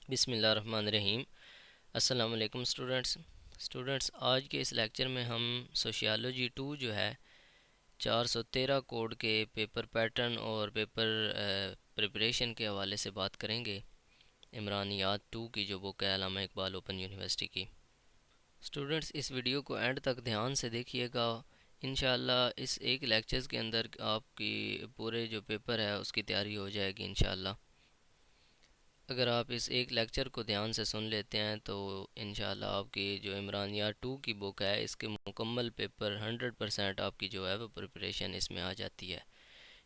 بسم اللہ الرحمن الرحیم۔ السلام علیکم اسٹوڈنٹس، آج کے اس لیکچر میں ہم سوشیالوجی 2 جو ہے 413 کوڈ کے پیپر پیٹرن اور پیپر پریپریشن کے حوالے سے بات کریں گے۔ عمرانیات 2 کی جو بک ہے علامہ اقبال اوپن یونیورسٹی کی۔ اسٹوڈنٹس، اس ویڈیو کو اینڈ تک دھیان سے دیکھیے گا۔ انشاءاللہ اس ایک لیکچرز کے اندر آپ کی پورے جو پیپر ہے اس کی تیاری ہو جائے گی انشاءاللہ۔ اگر آپ اس ایک لیکچر کو دھیان سے سن لیتے ہیں تو انشاءاللہ آپ کی جو عمرانیات 2 کی بک ہے اس کے مکمل پیپر 100% آپ کی جو ہے وہ پریپریشن اس میں آ جاتی ہے۔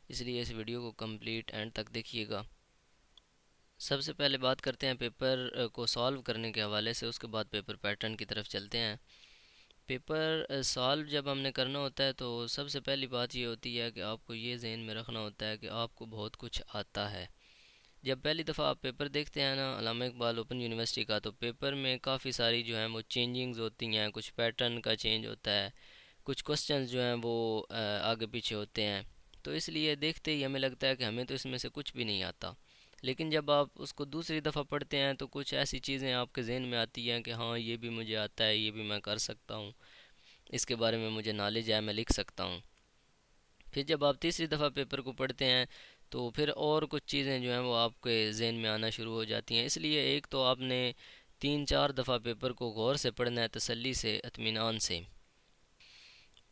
اس لیے اس ویڈیو کو کمپلیٹ اینڈ تک دیکھیے گا۔ سب سے پہلے بات کرتے ہیں پیپر کو سالو کرنے کے حوالے سے، اس کے بعد پیپر پیٹرن کی طرف چلتے ہیں۔ پیپر سالو جب ہم نے کرنا ہوتا ہے تو سب سے پہلی بات یہ ہوتی ہے کہ آپ کو یہ ذہن میں رکھنا ہوتا ہے کہ آپ کو بہت کچھ آتا ہے۔ جب پہلی دفعہ آپ پیپر دیکھتے ہیں نا علامہ اقبال اوپن یونیورسٹی کا، تو پیپر میں کافی ساری جو ہیں وہ چینجنگز ہوتی ہیں، کچھ پیٹرن کا چینج ہوتا ہے، کچھ کوسچنز جو ہیں وہ آگے پیچھے ہوتے ہیں۔ تو اس لیے دیکھتے ہی ہمیں لگتا ہے کہ ہمیں تو اس میں سے کچھ بھی نہیں آتا، لیکن جب آپ اس کو دوسری دفعہ پڑھتے ہیں تو کچھ ایسی چیزیں آپ کے ذہن میں آتی ہیں کہ ہاں یہ بھی مجھے آتا ہے، یہ بھی میں کر سکتا ہوں، اس کے بارے میں مجھے نالج ہے، میں لکھ سکتا ہوں۔ پھر جب آپ تیسری دفعہ پیپر کو پڑھتے ہیں تو پھر اور کچھ چیزیں جو ہیں وہ آپ کے ذہن میں آنا شروع ہو جاتی ہیں۔ اس لیے ایک تو آپ نے 3 4 دفعہ پیپر کو غور سے پڑھنا ہے، تسلی سے، اطمینان سے۔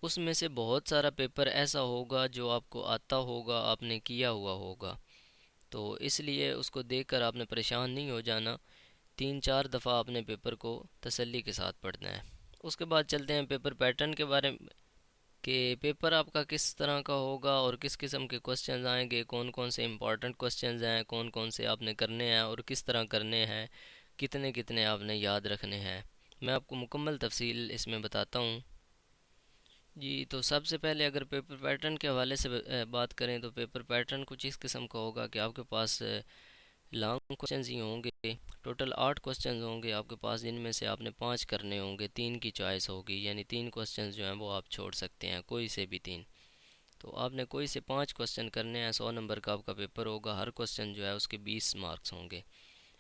اس میں سے بہت سارا پیپر ایسا ہوگا جو آپ کو آتا ہوگا، آپ نے کیا ہوا ہوگا، تو اس لیے اس کو دیکھ کر آپ نے پریشان نہیں ہو جانا۔ 3 4 دفعہ آپ نے پیپر کو تسلی کے ساتھ پڑھنا ہے۔ اس کے بعد چلتے ہیں پیپر پیٹرن کے بارے میں، کہ پیپر آپ کا کس طرح کا ہوگا اور کس قسم کے کوسچنز آئیں گے، کون کون سے امپورٹنٹ کوسچنز ہیں، کون کون سے آپ نے کرنے ہیں اور کس طرح کرنے ہیں، کتنے کتنے آپ نے یاد رکھنے ہیں، میں آپ کو مکمل تفصیل اس میں بتاتا ہوں۔ جی، تو سب سے پہلے اگر پیپر پیٹرن کے حوالے سے بات کریں تو پیپر پیٹرن کچھ اس قسم کا ہوگا کہ آپ کے پاس لانگ کوسچنز ہی ہوں گے۔ ٹوٹل 8 کوسچنز ہوں گے آپ کے پاس، جن میں سے آپ نے 5 کرنے ہوں گے، 3 کی چوائس ہوگی، یعنی 3 کوسچنز جو ہیں وہ آپ چھوڑ سکتے ہیں، کوئی سے بھی 3۔ تو آپ نے کوئی سے 5 کوسچن کرنے ہیں، 100 نمبر کا آپ کا پیپر ہوگا، ہر کوسچن جو ہے اس کے 20 مارکس ہوں گے،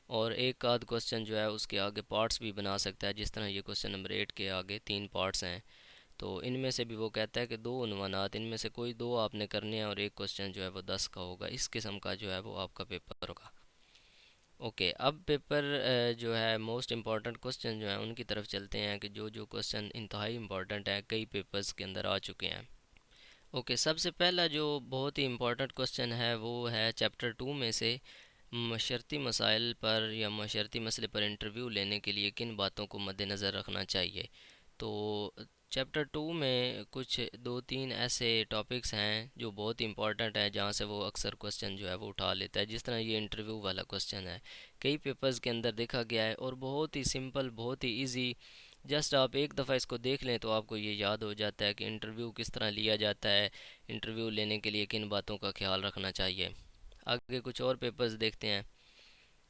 اور ایک آدھ کوسچن جو ہے اس کے آگے پارٹس بھی بنا سکتا ہے، جس طرح یہ کوسچن نمبر 8 کے آگے 3 پارٹس ہیں، تو ان میں سے بھی وہ کہتا ہے کہ 2 عنوانات، ان میں سے کوئی 2 آپ نے کرنے ہیں اور ایک کوسچن جو ہے وہ 10 کا ہوگا، اس قسم کا جو ہے وہ آپ کا پیپر ہوگا۔ اوکے، اب پیپر جو ہے موسٹ امپورٹنٹ کوسچن جو ہیں ان کی طرف چلتے ہیں، کہ جو کوسچن انتہائی امپورٹنٹ ہے، کئی پیپرز کے اندر آ چکے ہیں۔ اوکے، سب سے پہلا جو بہت ہی امپورٹنٹ کوسچن ہے وہ ہے چیپٹر 2 میں سے، معاشرتی مسائل پر یا معاشرتی مسئلے پر انٹرویو لینے کے لیے کن باتوں کو مد نظر رکھنا چاہیے۔ تو چیپٹر 2 میں کچھ 2 3 ایسے ٹاپکس ہیں جو بہت امپورٹنٹ ہیں، جہاں سے وہ اکثر کوسچن جو ہے وہ اٹھا لیتا ہے، جس طرح یہ انٹرویو والا کوسچن ہے، کئی پیپرز کے اندر دیکھا گیا ہے، اور بہت ہی سمپل، بہت ہی ایزی، جسٹ آپ ایک دفعہ اس کو دیکھ لیں تو آپ کو یہ یاد ہو جاتا ہے کہ انٹرویو کس طرح لیا جاتا ہے، انٹرویو لینے کے لیے کن باتوں کا خیال رکھنا چاہیے۔ آگے کچھ اور پیپرز دیکھتے ہیں۔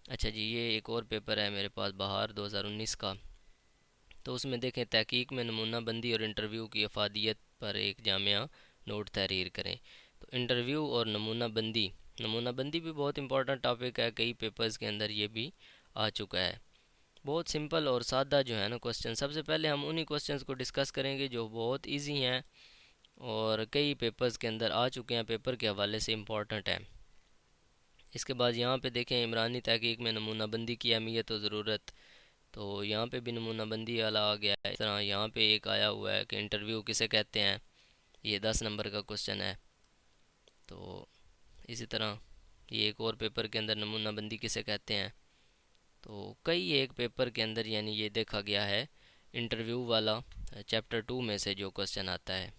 اچھا جی، یہ ایک اور پیپر ہے میرے پاس، بہار 2019 کا، تو اس میں دیکھیں تحقیق میں نمونہ بندی اور انٹرویو کی افادیت پر ایک جامعہ نوٹ تحریر کریں۔ تو انٹرویو اور نمونہ بندی، نمونہ بندی بھی بہت امپورٹنٹ ٹاپک ہے، کئی پیپرز کے اندر یہ بھی آ چکا ہے۔ بہت سمپل اور سادہ جو ہے نا کوسچن، سب سے پہلے ہم انہی کوسچنز کو ڈسکس کریں گے جو بہت ایزی ہیں اور کئی پیپرز کے اندر آ چکے ہیں، پیپر کے حوالے سے امپورٹنٹ ہیں۔ اس کے بعد یہاں پہ دیکھیں عمرانی تحقیق میں نمونہ بندی کی اہمیت و ضرورت، تو یہاں پہ بھی نمونہ بندی والا آ گیا ہے۔ اس طرح یہاں پہ ایک آیا ہوا ہے کہ انٹرویو کسے کہتے ہیں، یہ 10 نمبر کا کوسچن ہے۔ تو اسی طرح یہ ایک اور پیپر کے اندر نمونہ بندی کسے کہتے ہیں، تو کئی ایک پیپر کے اندر یعنی یہ دیکھا گیا ہے انٹرویو والا چیپٹر 2 میں سے جو کوسچن آتا ہے۔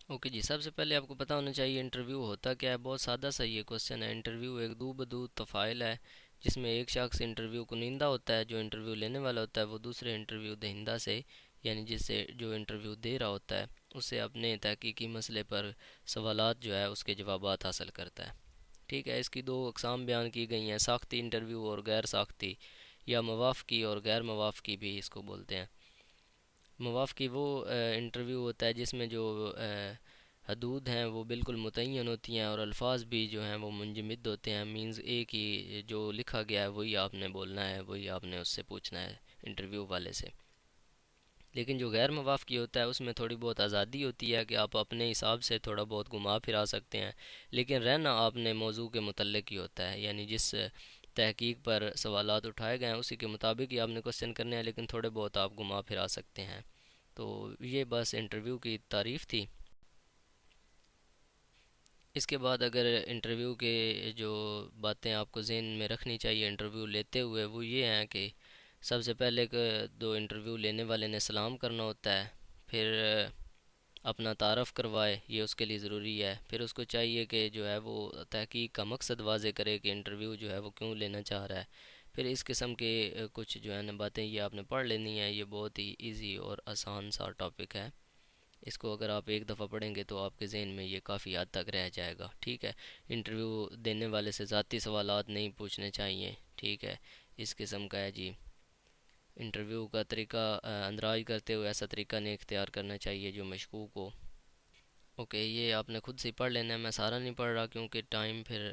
اوکے جی، سب سے پہلے آپ کو پتہ ہونا چاہیے انٹرویو ہوتا کیا ہے۔ بہت سادہ سا یہ کوسچن ہے۔ انٹرویو ایک دو بدو تفاعل ہے، جس میں ایک شخص انٹرویو کنندہ ہوتا ہے، جو انٹرویو لینے والا ہوتا ہے، وہ دوسرے انٹرویو دہندہ سے، یعنی جس سے جو انٹرویو دے رہا ہوتا ہے، اس سے اپنے تحقیقی مسئلے پر سوالات جو ہے اس کے جوابات حاصل کرتا ہے۔ ٹھیک ہے، اس کی 2 اقسام بیان کی گئی ہیں، ساختی انٹرویو اور غیر ساختی، یا موافقی اور غیر موافقی بھی اس کو بولتے ہیں۔ موافقی وہ انٹرویو ہوتا ہے جس میں جو حدود ہیں وہ بالکل متعین ہوتی ہیں، اور الفاظ بھی جو ہیں وہ منجمد ہوتے ہیں، مینز ایک ہی جو لکھا گیا ہے وہی آپ نے بولنا ہے، وہی آپ نے اس سے پوچھنا ہے انٹرویو والے سے۔ لیکن جو غیر موافقی ہوتا ہے اس میں تھوڑی بہت آزادی ہوتی ہے کہ آپ اپنے حساب سے تھوڑا بہت گھما پھرا سکتے ہیں، لیکن رہنا آپ نے موضوع کے متعلق ہی ہوتا ہے، یعنی جس تحقیق پر سوالات اٹھائے گئے ہیں اسی کے مطابق ہی آپ نے کوشچن کرنے ہیں، لیکن تھوڑے بہت آپ گھما پھرا سکتے ہیں۔ تو یہ بس انٹرویو کی تعریف تھی۔ اس کے بعد اگر انٹرویو کے جو باتیں آپ کو ذہن میں رکھنی چاہیے انٹرویو لیتے ہوئے، وہ یہ ہیں کہ سب سے پہلے دو انٹرویو لینے والے نے سلام کرنا ہوتا ہے، پھر اپنا تعارف کروائے، یہ اس کے لیے ضروری ہے، پھر اس کو چاہیے کہ جو ہے وہ تحقیق کا مقصد واضح کرے کہ انٹرویو جو ہے وہ کیوں لینا چاہ رہا ہے۔ پھر اس قسم کے کچھ جو ہے نا باتیں یہ آپ نے پڑھ لینی ہیں، یہ بہت ہی ایزی اور آسان سا ٹاپک ہے، اس کو اگر آپ ایک دفعہ پڑھیں گے تو آپ کے ذہن میں یہ کافی حد تک رہ جائے گا، ٹھیک ہے۔ انٹرویو دینے والے سے ذاتی سوالات نہیں پوچھنے چاہیے، ٹھیک ہے، اس قسم کا ہے جی۔ انٹرویو کا طریقہ اندراج کرتے ہوئے ایسا طریقہ نہیں اختیار کرنا چاہیے جو مشکوک ہو۔ اوکے، یہ آپ نے خود سے ہی پڑھ لینا ہے، میں سارا نہیں پڑھ رہا کیونکہ ٹائم پھر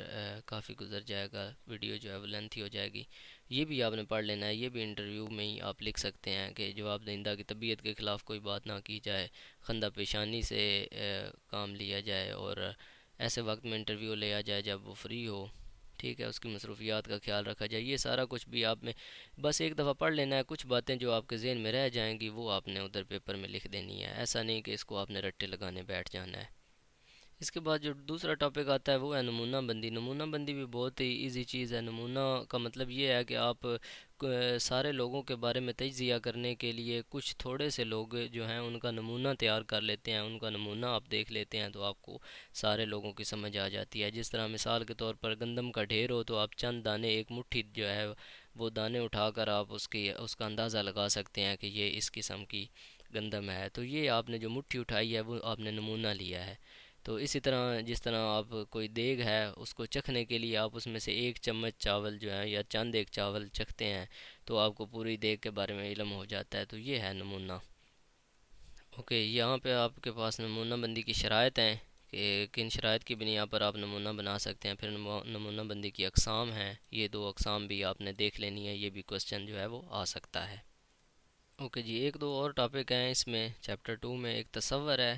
کافی گزر جائے گا، ویڈیو جو ہے وہ لینتھی ہو جائے گی۔ یہ بھی آپ نے پڑھ لینا ہے، یہ بھی انٹرویو میں ہی آپ لکھ سکتے ہیں کہ جواب دہندہ کی طبیعت کے خلاف کوئی بات نہ کی جائے، خندہ پیشانی سے کام لیا جائے، اور ایسے وقت میں انٹرویو لیا جائے جب وہ فری ہو، ٹھیک ہے، اس کی مصروفیات کا خیال رکھا جائے۔ یہ سارا کچھ بھی آپ میں بس ایک دفعہ پڑھ لینا ہے، کچھ باتیں جو آپ کے ذہن میں رہ جائیں گی وہ آپ نے ادھر پیپر میں لکھ دینی ہے، ایسا نہیں کہ اس کو آپ نے رٹے لگانے بیٹھ جانا ہے۔ اس کے بعد جو دوسرا ٹاپک آتا ہے وہ ہے نمونہ بندی۔ نمونہ بندی بھی بہت ہی ایزی چیز ہے۔ نمونہ کا مطلب یہ ہے کہ آپ سارے لوگوں کے بارے میں تجزیہ کرنے کے لیے کچھ تھوڑے سے لوگ جو ہیں ان کا نمونہ تیار کر لیتے ہیں، ان کا نمونہ آپ دیکھ لیتے ہیں تو آپ کو سارے لوگوں کی سمجھ آ جاتی ہے۔ جس طرح مثال کے طور پر گندم کا ڈھیر ہو تو آپ چند دانے، ایک مٹھی جو ہے وہ دانے اٹھا کر آپ اس کا اندازہ لگا سکتے ہیں کہ یہ اس قسم کی گندم ہے، تو یہ آپ نے جو مٹھی اٹھائی ہے وہ آپ نے نمونہ لیا ہے۔ تو اسی طرح جس طرح آپ کوئی دیگ ہے اس کو چکھنے کے لیے آپ اس میں سے ایک چمچ چاول جو ہے یا چند ایک چاول چکھتے ہیں تو آپ کو پوری دیگ کے بارے میں علم ہو جاتا ہے، تو یہ ہے نمونہ۔ اوکے، یہاں پہ آپ کے پاس نمونہ بندی کی شرائط ہیں کہ کن شرائط کی بنیاد پر آپ نمونہ بنا سکتے ہیں، پھر نمونہ بندی کی اقسام ہیں، یہ دو اقسام بھی آپ نے دیکھ لینی ہے، یہ بھی کوسچن جو ہے وہ آ سکتا ہے۔ اوکے جی، ایک دو اور ٹاپک ہیں اس میں چیپٹر 2 میں، ایک تصور ہے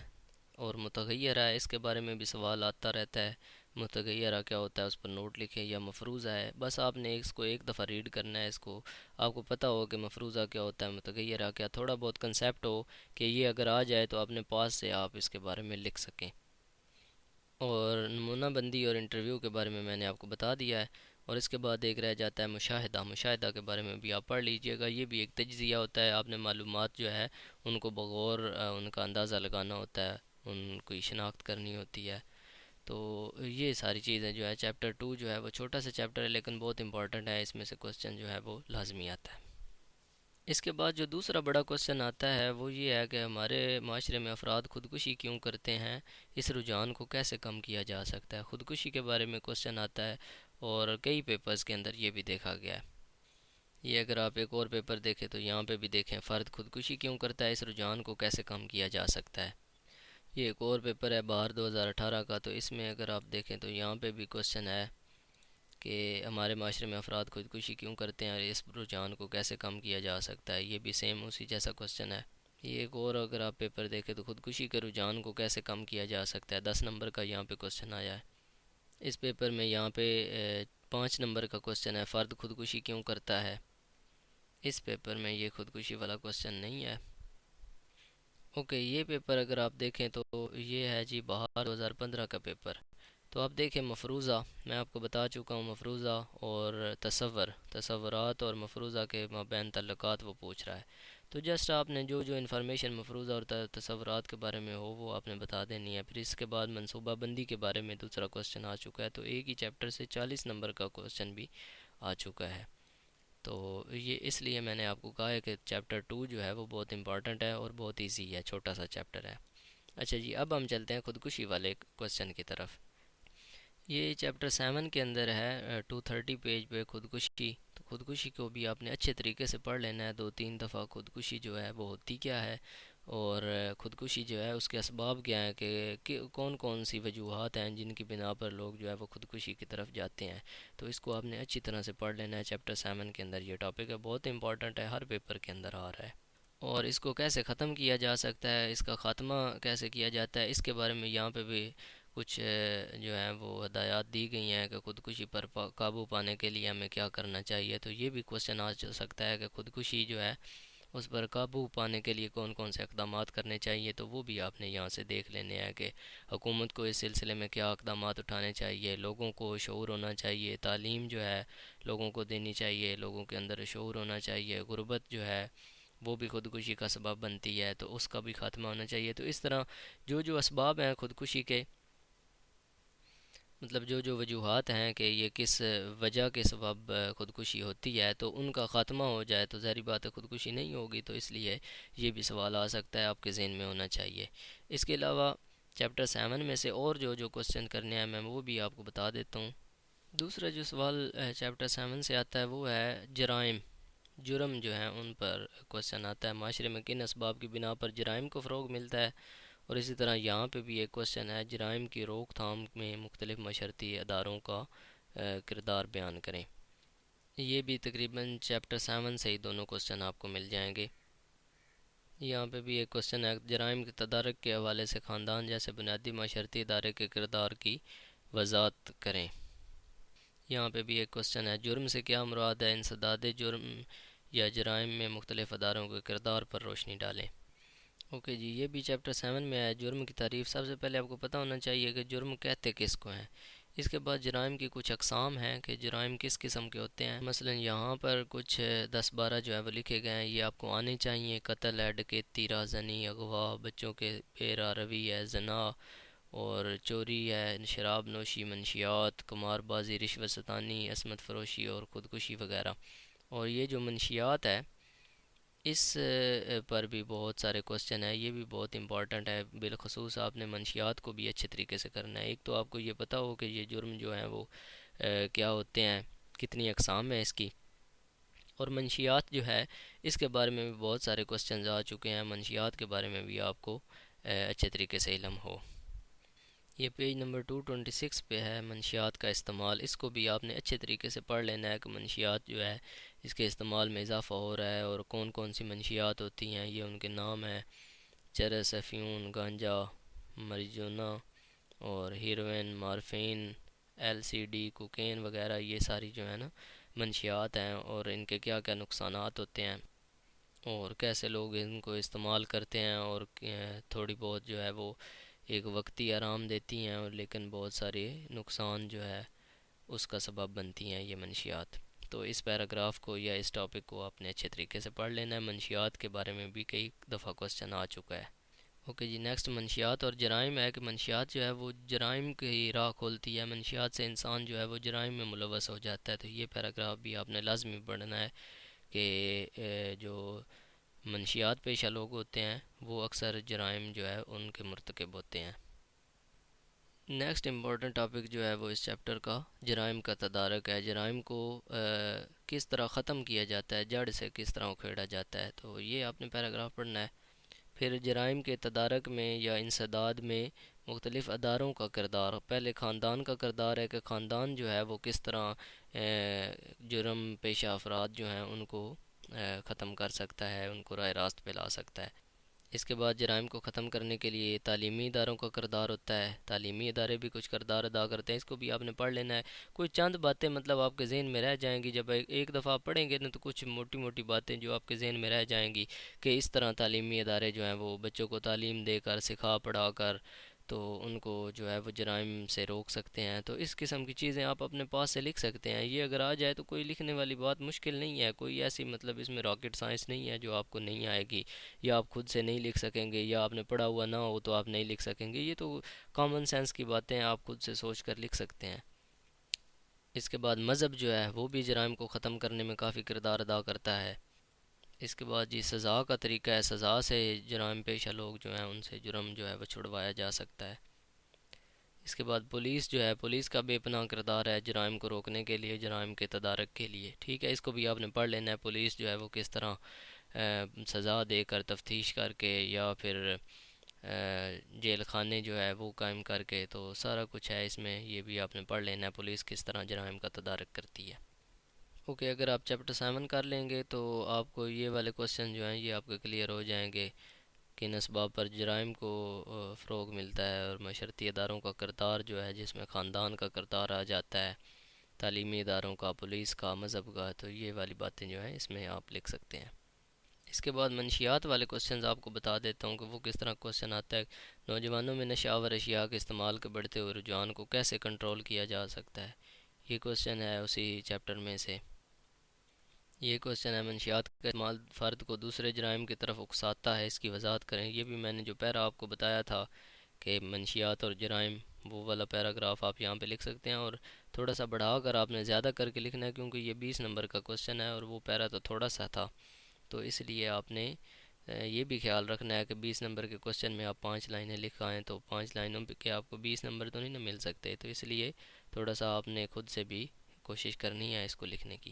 اور متغیرہ ہے، اس کے بارے میں بھی سوال آتا رہتا ہے۔ متغیرہ کیا ہوتا ہے اس پر نوٹ لکھیں، یا مفروضہ ہے، بس آپ نے اس کو ایک دفعہ ریڈ کرنا ہے، اس کو آپ کو پتہ ہو کہ مفروضہ کیا ہوتا ہے، متغیرہ کیا، تھوڑا بہت کنسیپٹ ہو کہ یہ اگر آ جائے تو اپنے پاس سے آپ اس کے بارے میں لکھ سکیں۔ اور نمونہ بندی اور انٹرویو کے بارے میں نے آپ کو بتا دیا ہے، اور اس کے بعد ایک رہ جاتا ہے مشاہدہ۔ مشاہدہ کے بارے میں بھی آپ پڑھ لیجئے گا، یہ بھی ایک تجزیہ ہوتا ہے، آپ نے معلومات جو ہے ان کو بغور ان کا اندازہ لگانا ہوتا ہے، ان کی شناخت کرنی ہوتی ہے۔ تو یہ ساری چیزیں جو ہے چیپٹر 2 جو ہے وہ چھوٹا سا چیپٹر ہے لیکن بہت امپورٹنٹ ہے، اس میں سے کوسچن جو ہے وہ لازمی آتا ہے۔ اس کے بعد جو دوسرا بڑا کوسچن آتا ہے وہ یہ ہے کہ ہمارے معاشرے میں افراد خودکشی کیوں کرتے ہیں، اس رجحان کو کیسے کم کیا جا سکتا ہے۔ خودکشی کے بارے میں کوسچن آتا ہے اور کئی پیپرز کے اندر یہ بھی دیکھا گیا ہے۔ یہ اگر آپ ایک اور پیپر دیکھیں تو یہاں پہ بھی دیکھیں، فرد خودکشی کیوں کرتا ہے، اس رجحان کو کیسے کم کیا جا سکتا ہے۔ یہ ایک اور پیپر ہے باہر 2018 کا، تو اس میں اگر آپ دیکھیں تو یہاں پہ بھی کوسچن ہے کہ ہمارے معاشرے میں افراد خودکشی کیوں کرتے ہیں اور اس رجحان کو کیسے کم کیا جا سکتا ہے، یہ بھی سیم اسی جیسا کوسچن ہے۔ یہ ایک اور اگر آپ پیپر دیکھیں تو خودکشی کے رجحان کو کیسے کم کیا جا سکتا ہے، 10 نمبر کا یہاں پہ کوسچن آیا ہے۔ اس پیپر میں یہاں پہ 5 نمبر کا کوسچن ہے، فرد خودکشی کیوں کرتا ہے۔ اس پیپر میں یہ خودکشی والا کوسچن نہیں ہے۔ اوکے، یہ پیپر اگر آپ دیکھیں تو یہ ہے جی بہار 2015 کا پیپر۔ تو آپ دیکھیں مفروضہ، میں آپ کو بتا چکا ہوں مفروضہ اور تصورات اور مفروضہ کے مابین تعلقات وہ پوچھ رہا ہے، تو جسٹ آپ نے جو انفارمیشن مفروضہ اور تصورات کے بارے میں ہو وہ آپ نے بتا دینی ہے۔ پھر اس کے بعد منصوبہ بندی کے بارے میں دوسرا کوسچن آ چکا ہے، تو ایک ہی چیپٹر سے 40 نمبر کا کوسچن بھی آ چکا ہے۔ تو یہ اس لیے میں نے آپ کو کہا ہے کہ چیپٹر 2 جو ہے وہ بہت امپورٹنٹ ہے اور بہت ایزی ہے، چھوٹا سا چیپٹر ہے۔ اچھا جی، اب ہم چلتے ہیں خودکشی والے کوسچن کی طرف۔ یہ چیپٹر 7 کے اندر ہے 230 پیج پہ خودکشی، تو خودکشی کو بھی آپ نے اچھے طریقے سے پڑھ لینا ہے، 2-3 دفعہ خودکشی جو ہے وہ ہوتی کیا ہے اور خودکشی جو ہے اس کے اسباب کیا ہیں، کہ کون کون سی وجوہات ہیں جن کی بنا پر لوگ جو ہے وہ خودکشی کی طرف جاتے ہیں. تو اس کو آپ نے اچھی طرح سے پڑھ لینا ہے. چیپٹر 7 کے اندر یہ ٹاپک ہے، بہت امپورٹنٹ ہے، ہر پیپر کے اندر آ رہا ہے. اور اس کو کیسے ختم کیا جا سکتا ہے، اس کا خاتمہ کیسے کیا جاتا ہے، اس کے بارے میں یہاں پہ بھی کچھ جو ہیں وہ ہدایات دی گئی ہیں کہ خودکشی پر قابو پانے کے لیے ہمیں کیا کرنا چاہیے. تو یہ بھی کوشچن آ سکتا ہے کہ خودکشی جو ہے اس پر قابو پانے کے لیے کون کون سے اقدامات کرنے چاہیے. تو وہ بھی آپ نے یہاں سے دیکھ لینے ہیں کہ حکومت کو اس سلسلے میں کیا اقدامات اٹھانے چاہیے، لوگوں کو شعور ہونا چاہیے، تعلیم جو ہے لوگوں کو دینی چاہیے، لوگوں کے اندر شعور ہونا چاہیے. غربت جو ہے وہ بھی خودکشی کا سبب بنتی ہے، تو اس کا بھی خاتمہ ہونا چاہیے. تو اس طرح جو اسباب ہیں خودکشی کے، مطلب جو وجوہات ہیں کہ یہ کس وجہ کے سبب خودکشی ہوتی ہے، تو ان کا خاتمہ ہو جائے تو ظاہری بات ہے خودکشی نہیں ہوگی. تو اس لیے یہ بھی سوال آ سکتا ہے، آپ کے ذہن میں ہونا چاہیے. اس کے علاوہ چیپٹر 7 میں سے اور جو کوسچن کرنے ہیں میں وہ بھی آپ کو بتا دیتا ہوں. دوسرا جو سوال چیپٹر 7 سے آتا ہے وہ ہے جرائم. جرم جو ہیں ان پر کوسچن آتا ہے، معاشرے میں کن اسباب کی بنا پر جرائم کو فروغ ملتا ہے. اور اسی طرح یہاں پہ بھی ایک کوسچن ہے، جرائم کی روک تھام میں مختلف معاشرتی اداروں کا کردار بیان کریں. یہ بھی تقریباً چیپٹر 7 سے ہی دونوں کوسچن آپ کو مل جائیں گے. یہاں پہ بھی ایک کوسچن ہے، جرائم کے تدارک کے حوالے سے خاندان جیسے بنیادی معاشرتی ادارے کے کردار کی وضاحت کریں. یہاں پہ بھی ایک کوسچن ہے، جرم سے کیا مراد ہے، انسداد جرم یا جرائم میں مختلف اداروں کے کردار پر روشنی ڈالیں. اوکے جی، یہ بھی چیپٹر 7 میں ہے. جرم کی تعریف، سب سے پہلے آپ کو پتہ ہونا چاہیے کہ جرم کہتے کس کو ہیں. اس کے بعد جرائم کی کچھ اقسام ہیں کہ جرائم کس قسم کے ہوتے ہیں. مثلا یہاں پر کچھ 10-12 جو ہے وہ لکھے گئے ہیں، یہ آپ کو آنے چاہیے. قتل ہے، ڈکیتی، رازنی، اغوا، بچوں کے بے راہ روی ہے، زنا اور چوری ہے، شراب نوشی، منشیات، قمار بازی، رشوت ستانی، عصمت فروشی اور خودکشی وغیرہ. اور یہ جو منشیات ہے اس پر بھی بہت سارے کوسچن ہیں، یہ بھی بہت امپورٹنٹ ہے. بالخصوص آپ نے منشیات کو بھی اچھے طریقے سے کرنا ہے. ایک تو آپ کو یہ پتہ ہو کہ یہ جرم جو ہیں وہ کیا ہوتے ہیں، کتنی اقسام ہیں اس کی. اور منشیات جو ہے اس کے بارے میں بھی بہت سارے کوسچنز آ چکے ہیں، منشیات کے بارے میں بھی آپ کو اچھے طریقے سے علم ہو. یہ پیج نمبر 226 پہ ہے منشیات کا استعمال. اس کو بھی آپ نے اچھے طریقے سے پڑھ لینا ہے کہ منشیات جو ہے اس کے استعمال میں اضافہ ہو رہا ہے اور کون کون سی منشیات ہوتی ہیں. یہ ان کے نام ہیں: چرس، افیون، گانجا، مریجونا اور heroin, morphine, L S D, cocaine وغیرہ. یہ ساری جو ہے نا منشیات ہیں، اور ان کے کیا کیا نقصانات ہوتے ہیں اور کیسے لوگ ان کو استعمال کرتے ہیں. اور تھوڑی بہت جو ہے وہ ایک وقتی آرام دیتی ہیں، اور لیکن بہت سارے نقصان جو ہے اس کا سبب بنتی ہیں یہ منشیات. تو اس پیراگراف کو یا اس ٹاپک کو آپ نے اچھے طریقے سے پڑھ لینا ہے. منشیات کے بارے میں بھی کئی دفعہ کوسچن آ چکا ہے. اوکے جی، نیکسٹ منشیات اور جرائم ہے کہ منشیات جو ہے وہ جرائم کی راہ کھولتی ہے. منشیات سے انسان جو ہے وہ جرائم میں ملوث ہو جاتا ہے. تو یہ پیراگراف بھی آپ نے لازمی پڑھنا ہے کہ جو منشیات پیشہ لوگ ہوتے ہیں وہ اکثر جرائم جو ہے ان کے مرتکب ہوتے ہیں. نیکسٹ امپورٹنٹ ٹاپک جو ہے وہ اس چیپٹر کا جرائم کا تدارک ہے. جرائم کو کس طرح ختم کیا جاتا ہے، جڑ سے کس طرح اکھیڑا جاتا ہے. تو یہ آپ نے پیراگراف پڑھنا ہے. پھر جرائم کے تدارک میں یا انسداد میں مختلف اداروں کا کردار. پہلے خاندان کا کردار ہے کہ خاندان جو ہے وہ کس طرح جرم پیشہ افراد جو ہیں ان کو ختم کر سکتا ہے، ان کو راہ راست پہ لا سکتا ہے. اس کے بعد جرائم کو ختم کرنے کے لیے تعلیمی اداروں کا کردار ہوتا ہے. تعلیمی ادارے بھی کچھ کردار ادا کرتے ہیں. اس کو بھی آپ نے پڑھ لینا ہے. کوئی چند باتیں مطلب آپ کے ذہن میں رہ جائیں گی جب ایک دفعہ آپ پڑھیں گے نا، تو کچھ موٹی موٹی باتیں جو آپ کے ذہن میں رہ جائیں گی کہ اس طرح تعلیمی ادارے جو ہیں وہ بچوں کو تعلیم دے کر، سکھا پڑھا کر، تو ان کو جو ہے وہ جرائم سے روک سکتے ہیں. تو اس قسم کی چیزیں آپ اپنے پاس سے لکھ سکتے ہیں. یہ اگر آ جائے تو کوئی لکھنے والی بات مشکل نہیں ہے. کوئی ایسی مطلب اس میں راکٹ سائنس نہیں ہے جو آپ کو نہیں آئے گی، یا آپ خود سے نہیں لکھ سکیں گے، یا آپ نے پڑھا ہوا نہ ہو تو آپ نہیں لکھ سکیں گے. یہ تو کامن سینس کی باتیں آپ خود سے سوچ کر لکھ سکتے ہیں. اس کے بعد مذہب جو ہے وہ بھی جرائم کو ختم کرنے میں کافی کردار ادا کرتا ہے. اس کے بعد جی سزا کا طریقہ ہے. سزا سے جرائم پیشہ لوگ جو ہیں ان سے جرم جو ہے وہ چھڑوایا جا سکتا ہے. اس کے بعد پولیس جو ہے، پولیس کا بے پناہ کردار ہے جرائم کو روکنے کے لیے، جرائم کے تدارک کے لیے. ٹھیک ہے، اس کو بھی آپ نے پڑھ لینا ہے. پولیس جو ہے وہ کس طرح سزا دے کر، تفتیش کر کے، یا پھر جیل خانے جو ہے وہ قائم کر کے، تو سارا کچھ ہے اس میں، یہ بھی آپ نے پڑھ لینا ہے پولیس کس طرح جرائم کا تدارک کرتی ہے۔ اوکے، اگر آپ چیپٹر 7 کر لیں گے تو آپ کو یہ والے کوسچن جو ہیں یہ آپ کے کلیئر ہو جائیں گے۔ کن اسباب پر جرائم کو فروغ ملتا ہے، اور معاشرتی اداروں کا کردار جو ہے جس میں خاندان کا کردار آ جاتا ہے، تعلیمی اداروں کا، پولیس کا، مذہب کا، تو یہ والی باتیں جو ہیں اس میں آپ لکھ سکتے ہیں۔ اس کے بعد منشیات والے کوسچنز آپ کو بتا دیتا ہوں کہ وہ کس طرح کوسچن آتا ہے۔ نوجوانوں میں نشہ آور اشیاء کے استعمال کے بڑھتے ہوئے رجحان کو کیسے کنٹرول کیا جا سکتا ہے، یہ کوسچن ہے اسی چیپٹر میں سے۔ یہ کوسچن ہے منشیات کا استعمال فرد کو دوسرے جرائم کی طرف اکساتا ہے، اس کی وضاحت کریں۔ یہ بھی میں نے جو پیرا آپ کو بتایا تھا کہ منشیات اور جرائم، وہ والا پیراگراف آپ یہاں پہ لکھ سکتے ہیں، اور تھوڑا سا بڑھا کر آپ نے زیادہ کر کے لکھنا ہے کیونکہ یہ 20 نمبر کا کوسچن ہے اور وہ پیرا تو تھوڑا سا تھا، تو اس لیے آپ نے یہ بھی خیال رکھنا ہے کہ 20 نمبر کے کوسچن میں آپ 5 لائنیں لکھائیں، تو 5 لائنوں پہ کہ آپ کو 20 نمبر تو نہیں نہ مل سکتے، تو اس لیے تھوڑا سا آپ نے خود سے بھی کوشش کرنی ہے اس کو لکھنے کی۔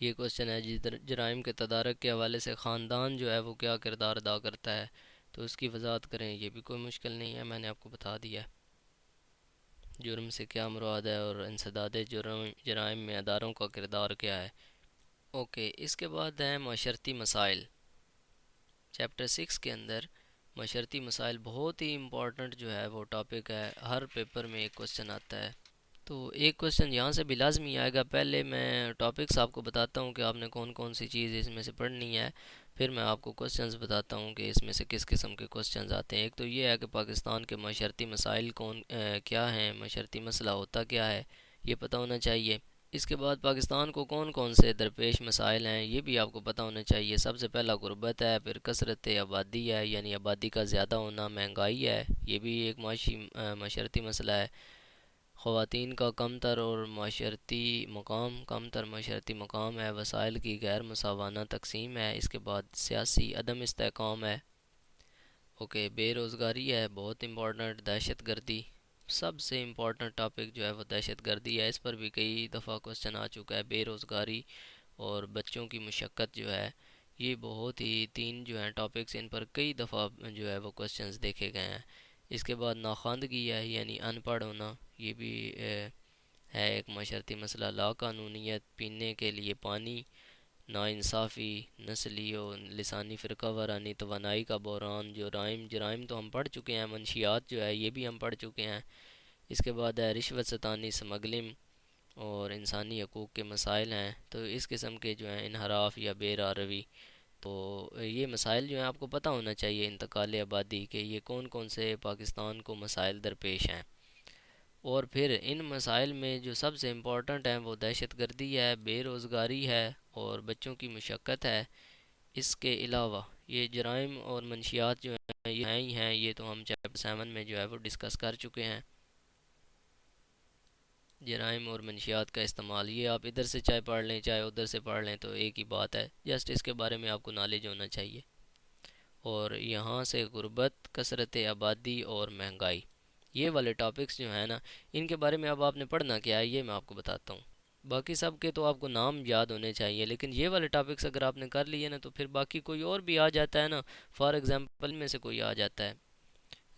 یہ کوسچن ہے جرائم کے تدارک کے حوالے سے خاندان جو ہے وہ کیا کردار ادا کرتا ہے، تو اس کی وضاحت کریں۔ یہ بھی کوئی مشکل نہیں ہے، میں نے آپ کو بتا دیا ہے جرم سے کیا مراد ہے اور انسداد جرائم میں اداروں کا کردار کیا ہے۔ اوکے، اس کے بعد ہیں معاشرتی مسائل۔ چیپٹر 6 کے اندر معاشرتی مسائل بہت ہی امپورٹنٹ جو ہے وہ ٹاپک ہے، ہر پیپر میں ایک کوسچن آتا ہے، تو ایک کوسچن یہاں سے بھی لازمی آئے گا۔ پہلے میں ٹاپکس آپ کو بتاتا ہوں کہ آپ نے کون کون سی چیز اس میں سے پڑھنی ہے، پھر میں آپ کو کوسچنز بتاتا ہوں کہ اس میں سے کس قسم کے کوسچنز آتے ہیں۔ ایک تو یہ ہے کہ پاکستان کے معاشرتی مسائل کیا ہیں، معاشرتی مسئلہ ہوتا کیا ہے، یہ پتہ ہونا چاہیے۔ اس کے بعد پاکستان کو کون کون سے درپیش مسائل ہیں یہ بھی آپ کو پتہ ہونا چاہیے۔ سب سے پہلا غربت ہے، پھر کثرت آبادی ہے یعنی آبادی کا زیادہ ہونا، مہنگائی ہے، یہ بھی ایک معاشرتی مسئلہ ہے، خواتین کا کم تر اور معاشرتی مقام، کم تر معاشرتی مقام ہے، وسائل کی غیر مساوانہ تقسیم ہے، اس کے بعد سیاسی عدم استحکام ہے، اوکے، بے روزگاری ہے، بہت امپورٹنٹ، دہشت گردی، سب سے امپورٹنٹ ٹاپک جو ہے وہ دہشت گردی ہے، اس پر بھی کئی دفعہ کوسچن آ چکا ہے۔ بے روزگاری اور بچوں کی مشقت جو ہے، یہ بہت ہی تین جو ہیں ٹاپکس، ان پر کئی دفعہ جو ہے وہ کوسچنز دیکھے گئے ہیں۔ اس کے بعد ناخواندگی ہے یعنی ان پڑھ ہونا، یہ بھی ہے ایک معاشرتی مسئلہ۔ لا قانونیت، پینے کے لیے پانی، ناانصافی، نسلی و لسانی فرقہ وارانی، توانائی کا بحران، جرائم تو ہم پڑھ چکے ہیں، منشیات جو ہے یہ بھی ہم پڑھ چکے ہیں۔ اس کے بعد ہے رشوت ستانی، سمگلنگ اور انسانی حقوق کے مسائل ہیں، تو اس قسم کے جو ہیں انحراف یا بے راہ روی، تو یہ مسائل جو ہیں آپ کو پتہ ہونا چاہیے۔ انتقال آبادی کے یہ کون کون سے پاکستان کو مسائل درپیش ہیں، اور پھر ان مسائل میں جو سب سے امپورٹنٹ ہیں وہ دہشت گردی ہے، بے روزگاری ہے اور بچوں کی مشقت ہے۔ اس کے علاوہ یہ جرائم اور منشیات جو ہیں یہ ہیں ہی ہیں، یہ تو ہم چیپٹر 7 میں جو ہے وہ ڈسکس کر چکے ہیں۔ جرائم اور منشیات کا استعمال، یہ آپ ادھر سے چاہے پڑھ لیں چاہے ادھر سے پڑھ لیں تو ایک ہی بات ہے، جسٹ اس کے بارے میں آپ کو نالج ہونا چاہیے۔ اور یہاں سے غربت، کثرت آبادی اور مہنگائی، یہ والے ٹاپکس جو ہیں نا، ان کے بارے میں اب آپ نے پڑھنا کیا ہے یہ میں آپ کو بتاتا ہوں۔ باقی سب کے تو آپ کو نام یاد ہونے چاہیے، لیکن یہ والے ٹاپکس اگر آپ نے کر لیے نا تو پھر باقی کوئی اور بھی آ جاتا ہے نا، فار ایگزامپل میں سے کوئی آ جاتا ہے،